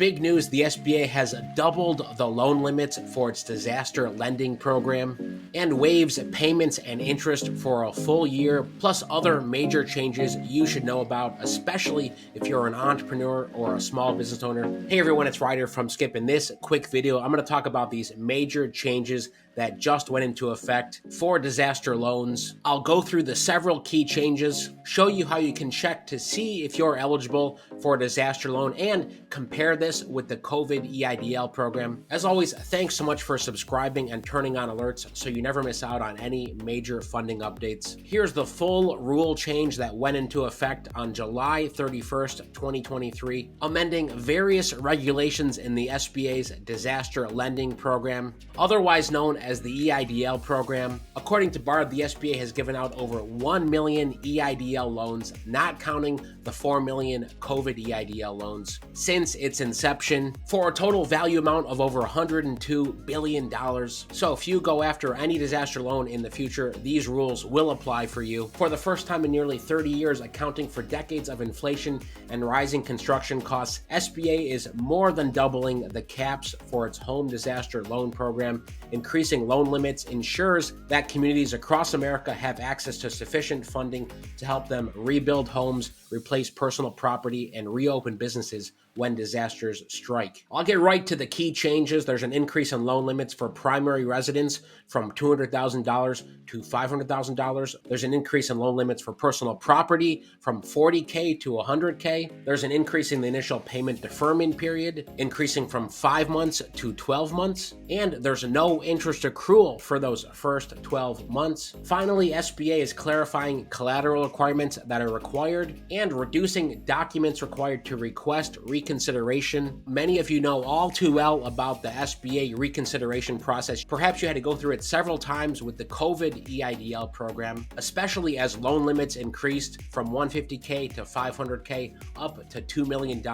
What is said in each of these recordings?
Big news, the SBA has doubled the loan limits for its disaster lending program and waives payments and interest for a full year, plus other major changes you should know about, especially if you're an entrepreneur or a small business owner. Hey everyone, it's Ryder from Skip. In this quick video, I'm going to talk about these major changes that just went into effect for disaster loans. I'll go through the several key changes, show you how you can check to see if you're eligible for a disaster loan, and compare this with the COVID EIDL program. As always, thanks so much for subscribing and turning on alerts so you never miss out on any major funding updates. Here's the full rule change that went into effect on July 31st, 2023, amending various regulations in the SBA's disaster lending program, otherwise known as the EIDL program. According to BARD, the SBA has given out over 1 million EIDL loans, not counting the 4 million COVID EIDL loans, since its inception, for a total value amount of over $102 billion. So if you go after any disaster loan in the future, these rules will apply for you. For the first time in nearly 30 years, accounting for decades of inflation and rising construction costs, SBA is more than doubling the caps for its home disaster loan program. Increasing loan limits ensures that communities across America have access to sufficient funding to help them rebuild homes, replace personal property, and reopen businesses when disasters strike. I'll get right to the key changes. There's an increase in loan limits for primary residents from $200,000 to $500,000. There's an increase in loan limits for personal property from $40K to $100K. There's an increase in the initial payment deferment period, increasing from 5 months to 12 months. And there's no interest accrual for those first 12 months. Finally, SBA is clarifying collateral requirements that are required and reducing documents required to request reconsideration. Many of you know all too well about the SBA reconsideration process. Perhaps you had to go through it several times with the COVID EIDL program, especially as loan limits increased from $150K to $500K up to $2 million.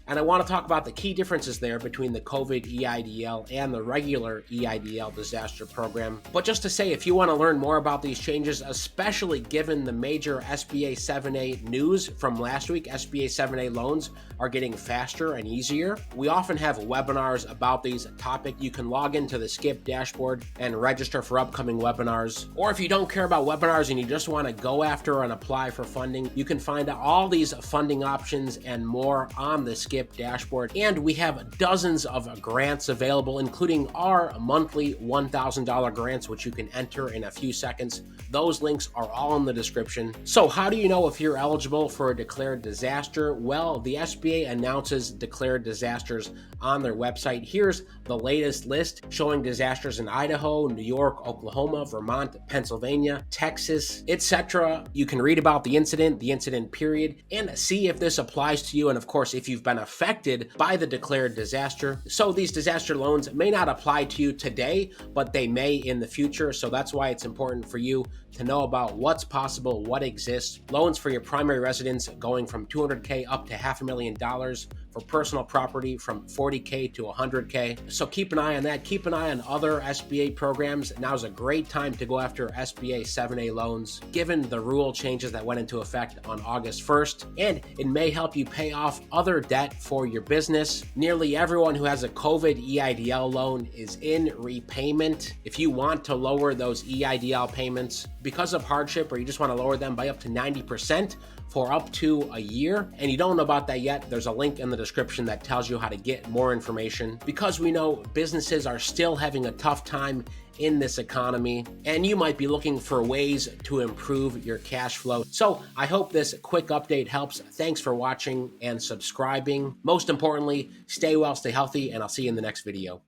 And I want to talk about the key differences there between the COVID EIDL and the regular EIDL disaster program. But just to say, if you want to learn more about these changes, especially given the major SBA 7A news from last week, SBA 7A loans are getting faster and easier. We often have webinars about these topics. You can log into the Skip dashboard and register for upcoming webinars. Or if you don't care about webinars and you just want to go after and apply for funding, you can find out all these funding options and more on the Skip dashboard. And we have dozens of grants available, including our monthly $1,000 grants, which you can enter in a few seconds. Those links are all in the description. So how do you know if you're eligible for a declared disaster? Well, the SBA announces declared disasters on their website. Here's the latest list showing disasters in Idaho, New York, Oklahoma, Vermont, Pennsylvania, Texas, etc. You can read about the incident period, and see if this applies to you, and of course, if you've been affected by the declared disaster. So these disaster loans may not apply to you today, but they may in the future. So that's why it's important for you to know about what's possible, what exists. Loans for your primary residence going from $200K up to $500,000, for personal property from $40K to $100K. So keep an eye on that. Keep an eye on other SBA programs. Now's a great time to go after SBA 7A loans, given the rule changes that went into effect on August 1st, and it may help you pay off other debt for your business. Nearly everyone who has a COVID EIDL loan is in repayment. If you want to lower those EIDL payments because of hardship, or you just want to lower them by up to 90%, for up to a year, and you don't know about that yet, there's a link in the description that tells you how to get more information, because we know businesses are still having a tough time in this economy, and you might be looking for ways to improve your cash flow. So I hope this quick update helps. Thanks for watching and subscribing. Most importantly, stay well, stay healthy, and I'll see you in the next video.